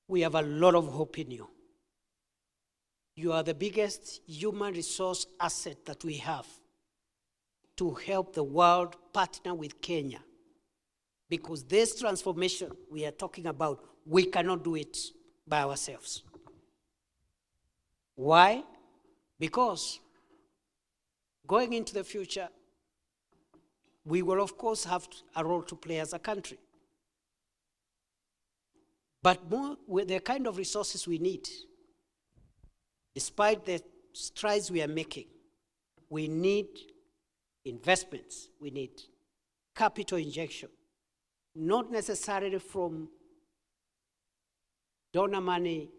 We have a lot of hope in you. You are the biggest human resource asset that we have to help the world partner with Kenya. Because this transformation we are talking about, we cannot do it by ourselves. Why? Because going into the future, we will of course have a role to play as a country. But more with the kind of resources we need, despite the strides we are making, we need investments, we need capital injection, not necessarily from donor money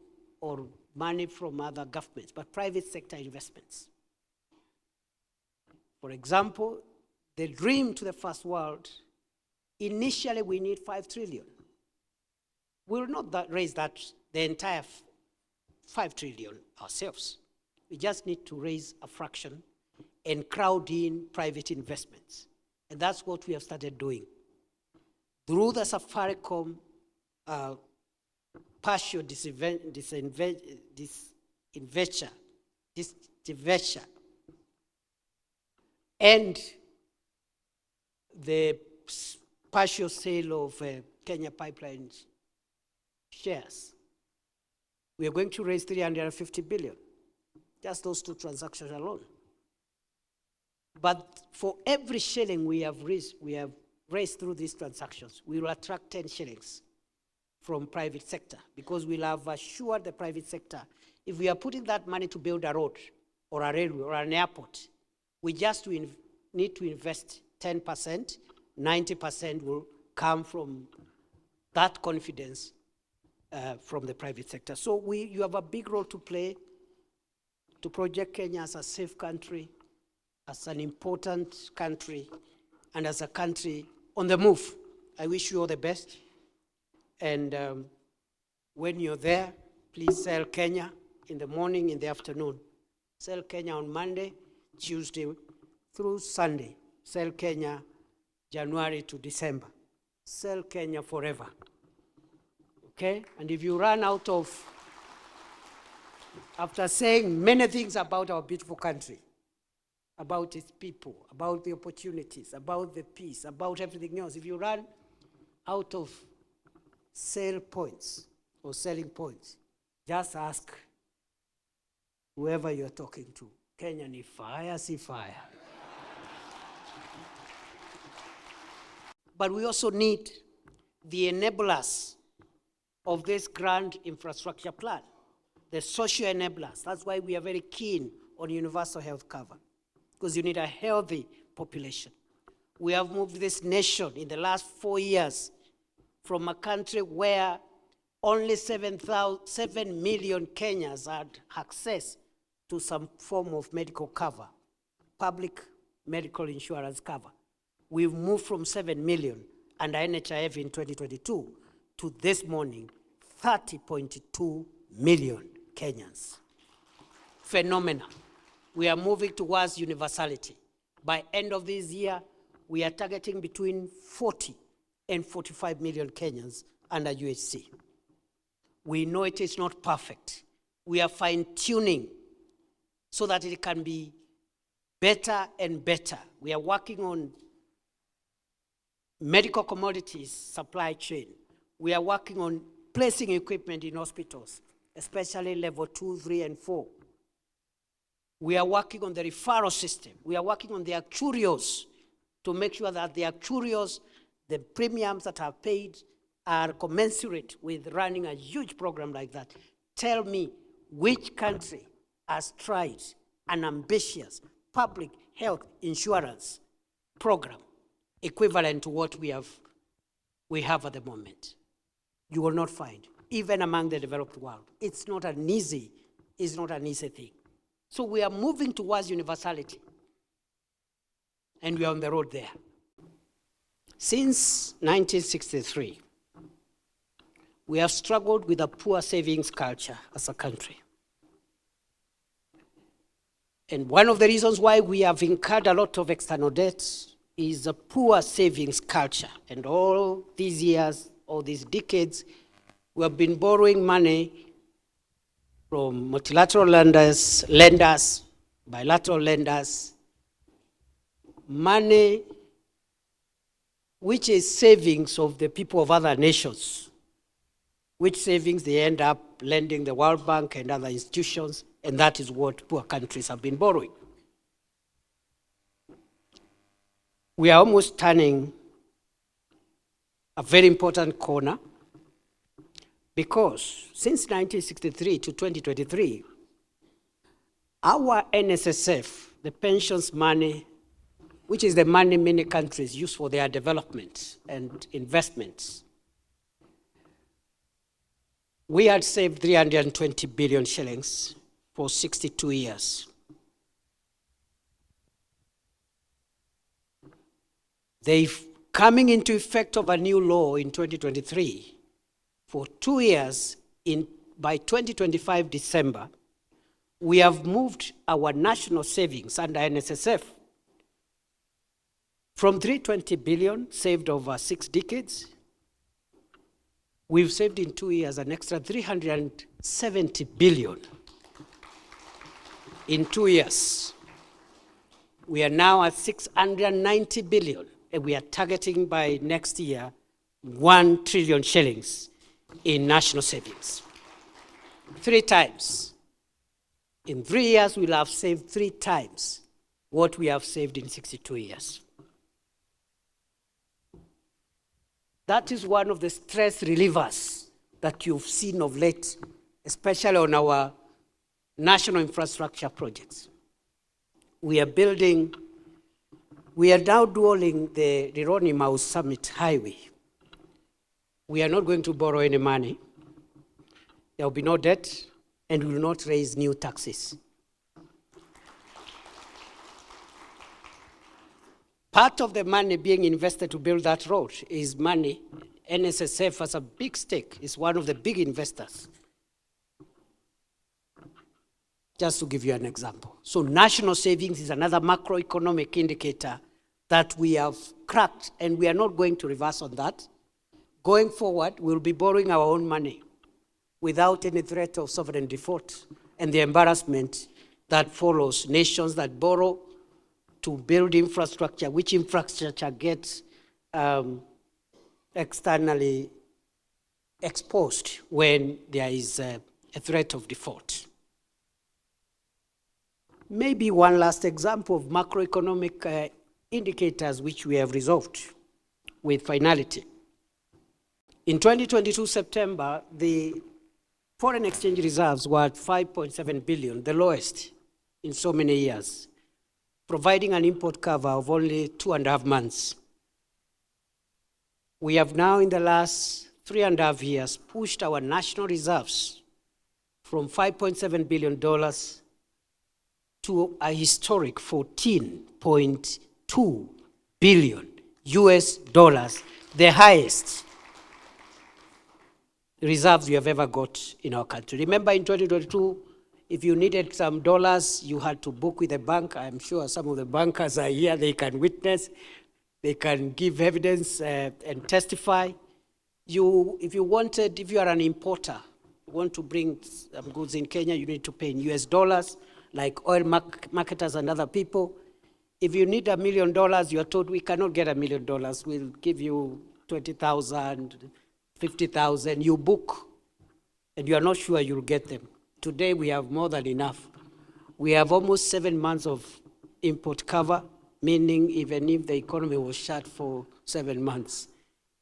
or money from other governments, but private sector investments. For example, the dream to the first world, initially we need 5 trillion. We will not raise the entire 5 trillion ourselves. We just need to raise a fraction and crowd in private investments. And that's what we have started doing. Through the Safaricom partial disinvesture and the partial sale of Kenya Pipelines shares, we are going to raise 350 billion, just those 2 transactions alone. But for every shilling we have raised through these transactions, we will attract 10 shillings from private sector, because we'll have assured the private sector, if we are putting that money to build a road or a railway or an airport, we just need to invest 10%, 90% will come from that confidence from the private sector. So you have a big role to play to project Kenya as a safe country, as an important country, and as a country on the move. I wish you all the best. And when you're there, please sell Kenya in the morning, in the afternoon. Sell Kenya on Monday, Tuesday through Sunday. Sell Kenya January to December. Sell Kenya forever. Okay? And if you run out of, after saying many things about our beautiful country, about its people, about the opportunities, about the peace, about everything else, if you run out of sale points or selling points, just ask whoever you're talking to. Kenya ni fire, si fire. But we also need the enablers of this grand infrastructure plan, the social enablers. That's why we are very keen on universal health cover, because you need a healthy population. We have moved this nation in the last 4 years from a country where only 7 million Kenyans had access to some form of medical cover, public medical insurance cover. We've moved from 7 million under NHIF in 2022 to this morning, 30.2 million Kenyans. Phenomenal. We are moving towards universality. By end of this year, we are targeting between 40 and 45 million Kenyans under UHC. We know it is not perfect. We are fine-tuning so that it can be better and better. We are working on medical commodities supply chain. We are working on placing equipment in hospitals, especially level 2, 3, and 4. We are working on the referral system. We are working on the actuarials to make sure that the actuarials, the premiums that are paid, are commensurate with running a huge program like that. Tell me which country has tried an ambitious public health insurance program equivalent to what we have at the moment. You will not find, even among the developed world. It's not an easy thing. So we are moving towards universality, and we are on the road there. Since 1963, we have struggled with a poor savings culture as a country. And one of the reasons why we have incurred a lot of external debts is a poor savings culture. And all these years, all these decades, We have been borrowing money from multilateral lenders, bilateral lenders, money which is savings of the people of other nations, which savings they end up lending the World Bank and other institutions, and that is what poor countries have been borrowing. We are almost turning a very important corner, because since 1963 to 2023, our NSSF, the pensions money, which is the money many countries use for their development and investments, we had saved 320 billion shillings for 62 years. They're coming into effect of a new law in 2023. For 2 years, by 2025 December, we have moved our national savings under NSSF from 320 billion saved over 6 decades. We've saved in 2 years an extra 370 billion in 2 years. We are now at 690 billion, and we are targeting by next year 1 trillion shillings in national savings. 3 times. In 3 years, we'll have saved 3 times what we have saved in 62 years. That is one of the stress relievers that you've seen of late, especially on our national infrastructure projects. We are now dueling the Rironi-Mau Summit Highway. We are not going to borrow any money. There will be no debt, and we will not raise new taxes. Part of the money being invested to build that road is money. NSSF has a big stake, is one of the big investors. Just to give you an example. So national savings is another macroeconomic indicator that we have cracked, and we are not going to reverse on that. Going forward, we'll be borrowing our own money without any threat of sovereign default and the embarrassment that follows nations that borrow to build infrastructure, which infrastructure gets externally exposed when there is a threat of default. Maybe one last example of macroeconomic indicators which we have resolved with finality. In 2022 September, the foreign exchange reserves were at 5.7 billion, the lowest in so many years, providing an import cover of only 2.5 months. We have now, in the last 3.5 years, pushed our national reserves from $5.7 billion to a historic $14.2 billion US dollars, the highest reserves we have ever got in our country. Remember, in 2022, if you needed some dollars, you had to book with a bank. I'm sure some of the bankers are here, they can witness, they can give evidence and testify. If you are an importer, you want to bring some goods in Kenya, you need to pay in US dollars, like oil marketers and other people. If you need $1 million, you are told, we cannot get $1 million. We'll give you 20,000, 50,000. You book, and you are not sure you'll get them. Today, we have more than enough. We have almost 7 months of import cover, meaning even if the economy was shut for 7 months,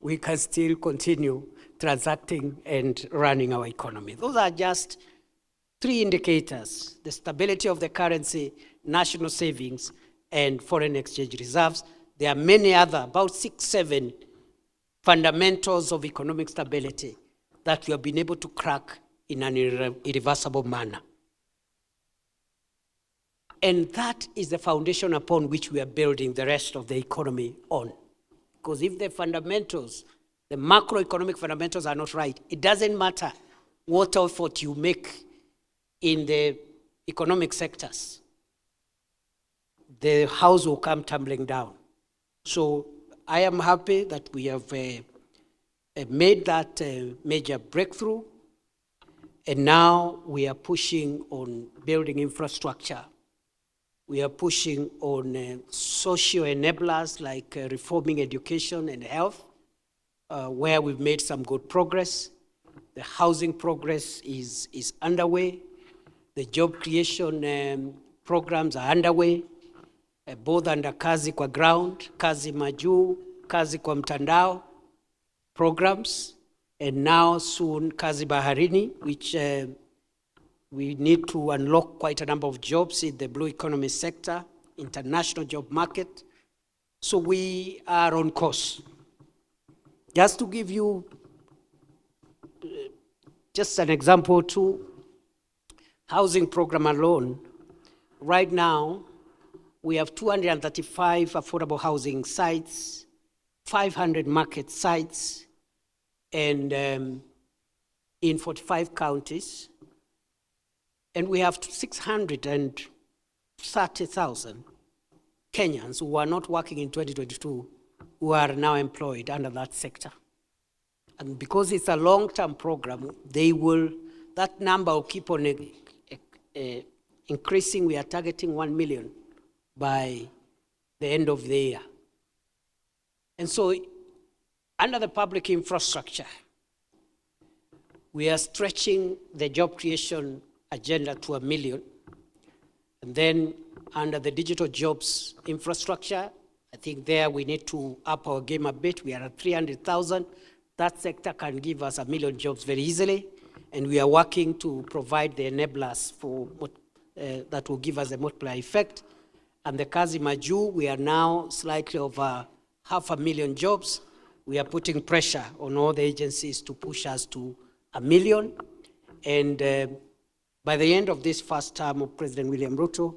we can still continue transacting and running our economy. Those are just 3 indicators: the stability of the currency, national savings, and foreign exchange reserves. There are many other, about 6, 7 fundamentals of economic stability that we have been able to crack in an irreversible manner. And that is the foundation upon which we are building the rest of the economy on. Because if the fundamentals, the macroeconomic fundamentals are not right, it doesn't matter what effort you make in the economic sectors. The house will come tumbling down. So I am happy that we have made that major breakthrough, and now we are pushing on building infrastructure. We are pushing on social enablers like reforming education and health, where we've made some good progress. The housing progress is underway. The job creation programs are underway, both under Kazi kwa Ground, Kazi Majuu, Kazi kwa Mtandao programs, and now soon Kazi Baharini, which we need to unlock quite a number of jobs in the blue economy sector, international job market. So we are on course. Just to give you just an example too, housing program alone, right now, we have 235 affordable housing sites, 500 market sites, and in 45 counties. And we have 630,000 Kenyans who are not working in 2022 who are now employed under that sector. And because it's a long-term program, that number will keep on increasing. We are targeting 1 million by the end of the year. And so under the public infrastructure, we are stretching the job creation agenda to 1 million. And then under the digital jobs infrastructure, I think there we need to up our game a bit. We are at 300,000. That sector can give us 1 million jobs very easily. And we are working to provide the enablers for that will give us a multiplier effect. And the Kazi Majuu, we are now slightly over 500,000 jobs. We are putting pressure on all the agencies to push us to 1 million. And by the end of this first term of President William Ruto,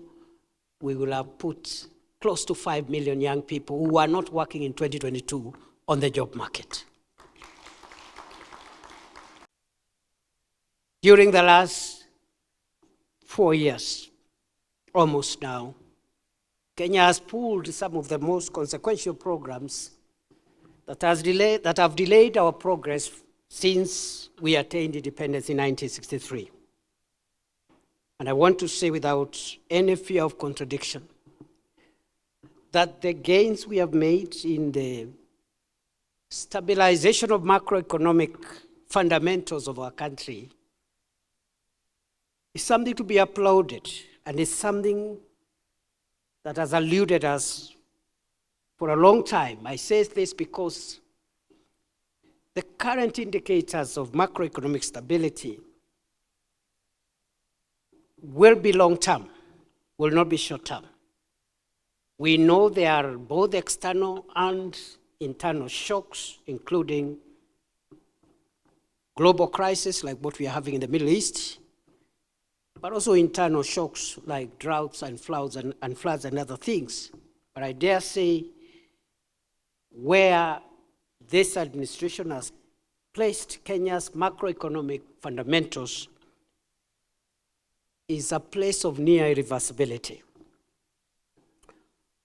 we will have put close to 5 million young people who are not working in 2022 on the job market. During the last 4 years, almost now, Kenya has pulled some of the most consequential programs that have delayed our progress since we attained independence in 1963. And I want to say without any fear of contradiction that the gains we have made in the stabilization of macroeconomic fundamentals of our country is something to be applauded, and it's something that has eluded us for a long time. I say this because the current indicators of macroeconomic stability will be long-term, will not be short-term. We know there are both external and internal shocks, including global crisis like what we are having in the Middle East, but also internal shocks like droughts and floods and other things. But I dare say where this administration has placed Kenya's macroeconomic fundamentals is a place of near irreversibility.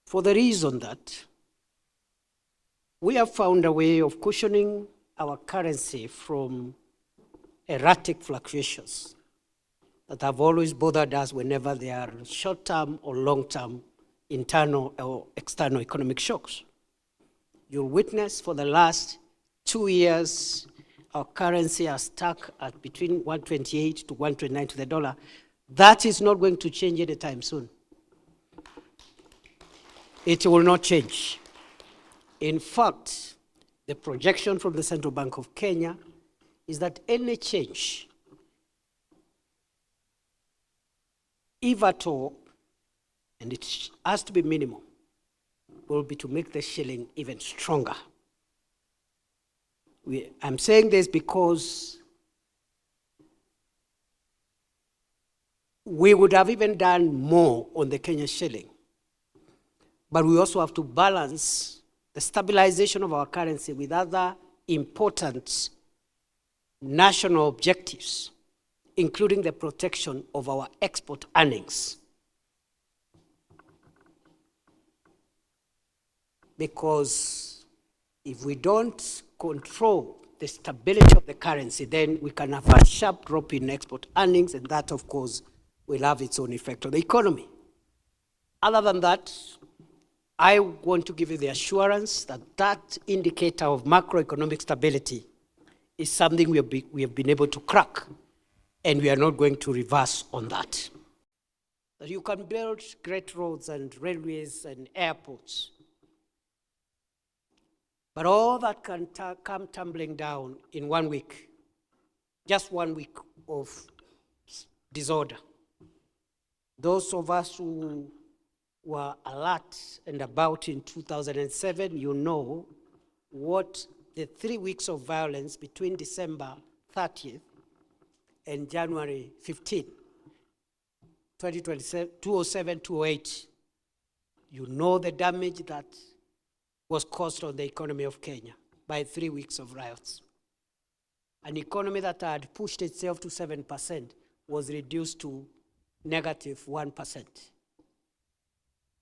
For the reason that we have found a way of cushioning our currency from erratic fluctuations that have always bothered us whenever there are short-term or long-term internal or external economic shocks. You'll witness for the last 2 years, our currency has stuck at between 128 to 129 to the dollar. That is not going to change anytime soon. It will not change. In fact, the projection from the Central Bank of Kenya is that any change, if at all, and it has to be minimal, will be to make the shilling even stronger. I'm saying this because we would have even done more on the Kenyan shilling, but we also have to balance the stabilization of our currency with other important national objectives, including the protection of our export earnings. Because if we don't control the stability of the currency, then we can have a sharp drop in export earnings, and that, of course, will have its own effect on the economy. Other than that, I want to give you the assurance that that indicator of macroeconomic stability is something we have been able to crack, and we are not going to reverse on that. That you can build great roads and railways and airports, but all that can come tumbling down in 1 week, just 1 week of disorder. Those of us who were alert and about in 2007, you know what the 3 weeks of violence between December 30th and January 15, 2007, 2008, you know the damage that was caused on the economy of Kenya by 3 weeks of riots. An economy that had pushed itself to 7% was reduced to negative 1%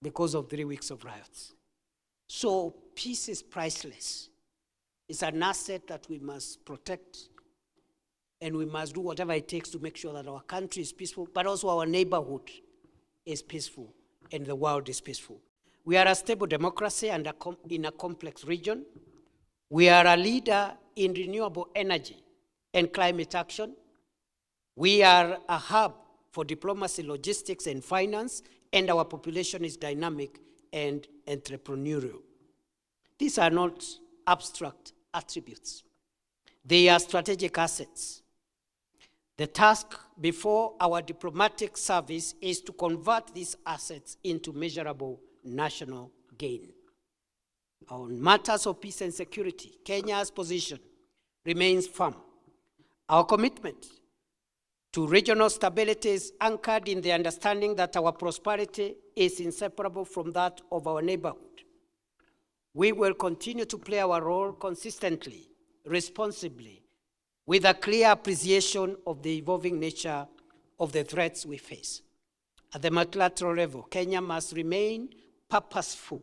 because of 3 weeks of riots. So peace is priceless. It's an asset that we must protect, and we must do whatever it takes to make sure that our country is peaceful, but also our neighborhood is peaceful and the world is peaceful. We are a stable democracy and in a complex region. We are a leader in renewable energy and climate action. We are a hub for diplomacy, logistics, and finance, and our population is dynamic and entrepreneurial. These are not abstract attributes. They are strategic assets. The task before our diplomatic service is to convert these assets into measurable national gain. On matters of peace and security, Kenya's position remains firm. Our commitment to regional stability is anchored in the understanding that our prosperity is inseparable from that of our neighborhood. We will continue to play our role consistently, responsibly, with a clear appreciation of the evolving nature of the threats we face. At the multilateral level, Kenya must remain purposeful.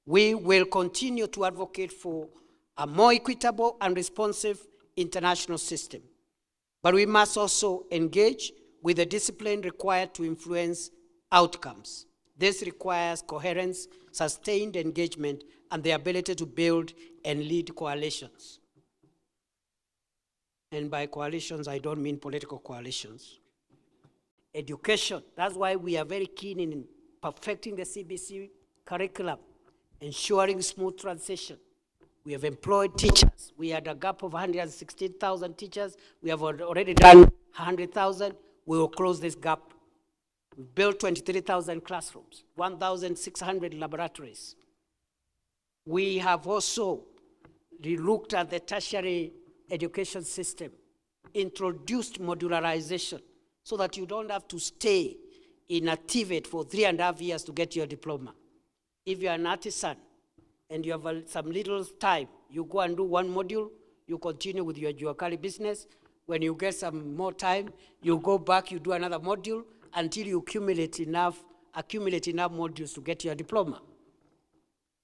We will continue to advocate for a more equitable and responsive international system. But we must also engage with the discipline required to influence outcomes. This requires coherence, sustained engagement, and the ability to build and lead coalitions. And by coalitions, I don't mean political coalitions. Education, that's why we are very keen in perfecting the CBC curriculum, ensuring smooth transition. We have employed teachers. We had a gap of 116,000 teachers. We have already done 100,000. We will close this gap. We built 23,000 classrooms, 1,600 laboratories. We have also relooked at the tertiary education system, introduced modularization so that you don't have to stay in a TVET for 3.5 years to get your diploma. If you're an artisan and you have some little time, you go and do one module, you continue with your Juakali business. When you get some more time, you go back, you do another module until you accumulate enough modules to get your diploma.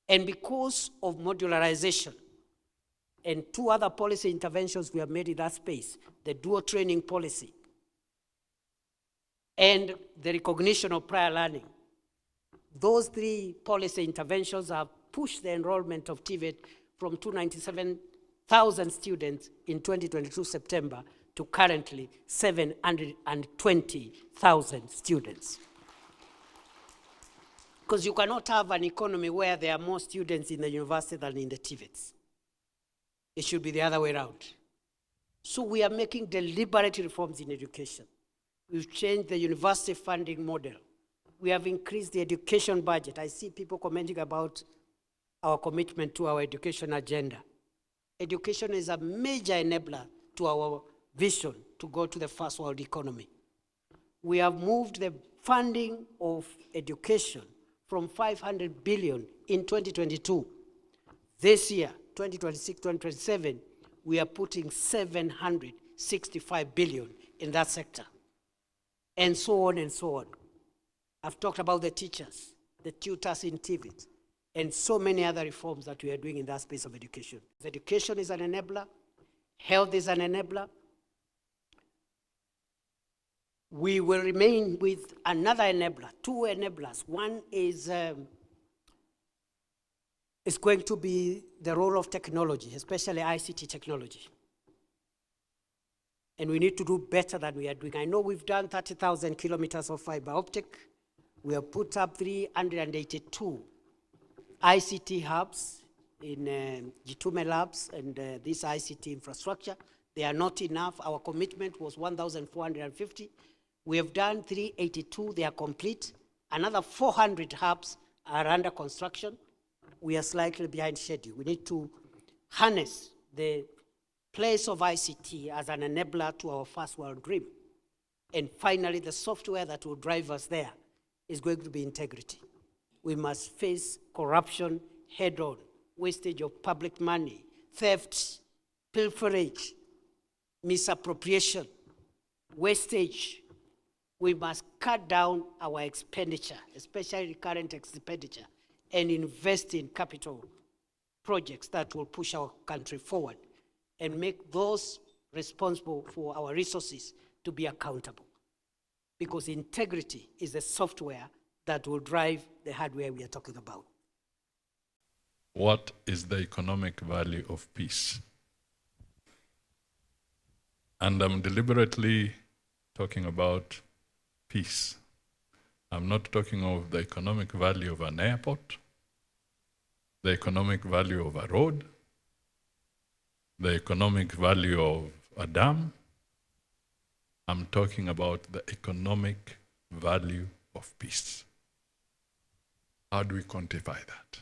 And because of modularization and 2 other policy interventions we have made in that space, the dual training policy and the recognition of prior learning, those 3 policy interventions have pushed the enrollment of TVET from 297,000 students in 2022 September to currently 720,000 students. Because you cannot have an economy where there are more students in the university than in the TVETs. It should be the other way around. So we are making deliberate reforms in education. We've changed the university funding model. We have increased the education budget. I see people commenting about our commitment to our education agenda. Education is a major enabler to our vision to go to the first world economy. We have moved the funding of education from 500 billion in 2022. This year, 2026, 2027, we are putting 765 billion in that sector. And so on and so on. I've talked about the teachers, the tutors in TVET, and so many other reforms that we are doing in that space of education. Education is an enabler. Health is an enabler. We will remain with another enabler, two enablers. One is going to be the role of technology, especially ICT technology. And we need to do better than we are doing. I know we've done 30,000 kilometers of fiber optic. We have put up 382 ICT hubs in Gitume labs and this ICT infrastructure. They are not enough. Our commitment was 1,450. We have done 382, they are complete. Another 400 hubs are under construction. We are slightly behind schedule. We need to harness the place of ICT as an enabler to our first world dream. And finally, the software that will drive us there is going to be integrity. We must face corruption head-on, wastage of public money, theft, pilferage, misappropriation, wastage. We must cut down our expenditure, especially current expenditure, and invest in capital projects that will push our country forward and make those responsible for our resources to be accountable. Because integrity is the software that will drive the hardware we are talking about. What is the economic value of peace? And I'm deliberately talking about peace. I'm not talking of the economic value of an airport, the economic value of a road, the economic value of a dam. I'm talking about the economic value of peace. How do we quantify that?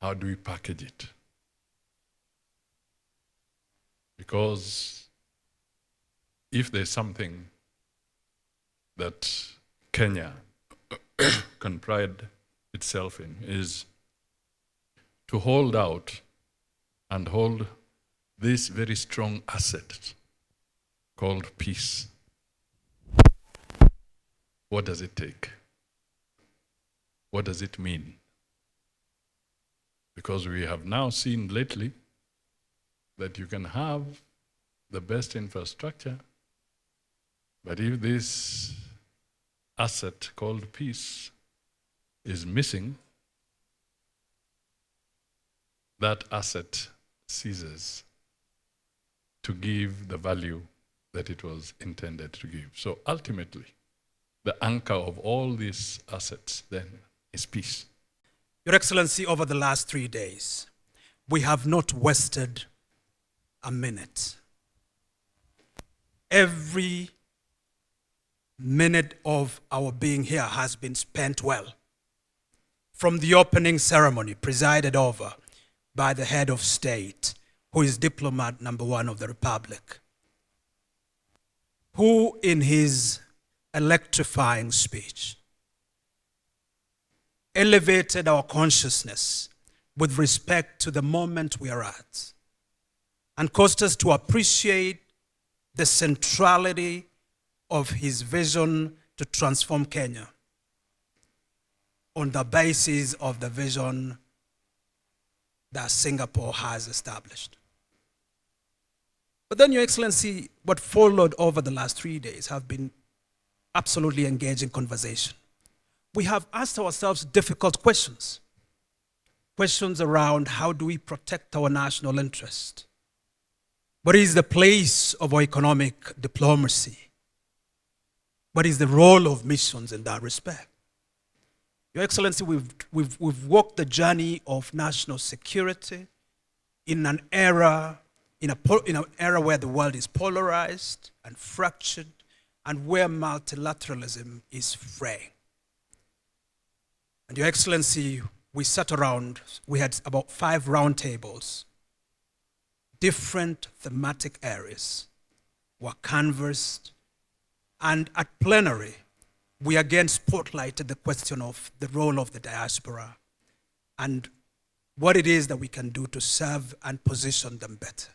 How do we package it? Because if there's something that Kenya can pride itself in, is to hold out and hold this very strong asset called peace. What does it take? What does it mean? Because we have now seen lately that you can have the best infrastructure, but if this asset called peace is missing, that asset ceases to give the value that it was intended to give. So ultimately, the anchor of all these assets then is peace. Your Excellency, over the last 3 days, we have not wasted a minute. Every minute of our being here has been spent well. From the opening ceremony presided over by the head of state, who is diplomat number one of the Republic, who in his electrifying speech elevated our consciousness with respect to the moment we are at and caused us to appreciate the centrality of his vision to transform Kenya on the basis of the vision that Singapore has established. But then, Your Excellency, what followed over the last 3 days have been absolutely engaging conversation. We have asked ourselves difficult questions. Questions around how do we protect our national interest? What is the place of our economic diplomacy? What is the role of missions in that respect? Your Excellency, we've walked the journey of national security in an era where the world is polarized and fractured and where multilateralism is fraying. And Your Excellency, we sat around, we had about 5 roundtables. Different thematic areas were canvassed, and at plenary, we again spotlighted the question of the role of the diaspora and what it is that we can do to serve and position them better.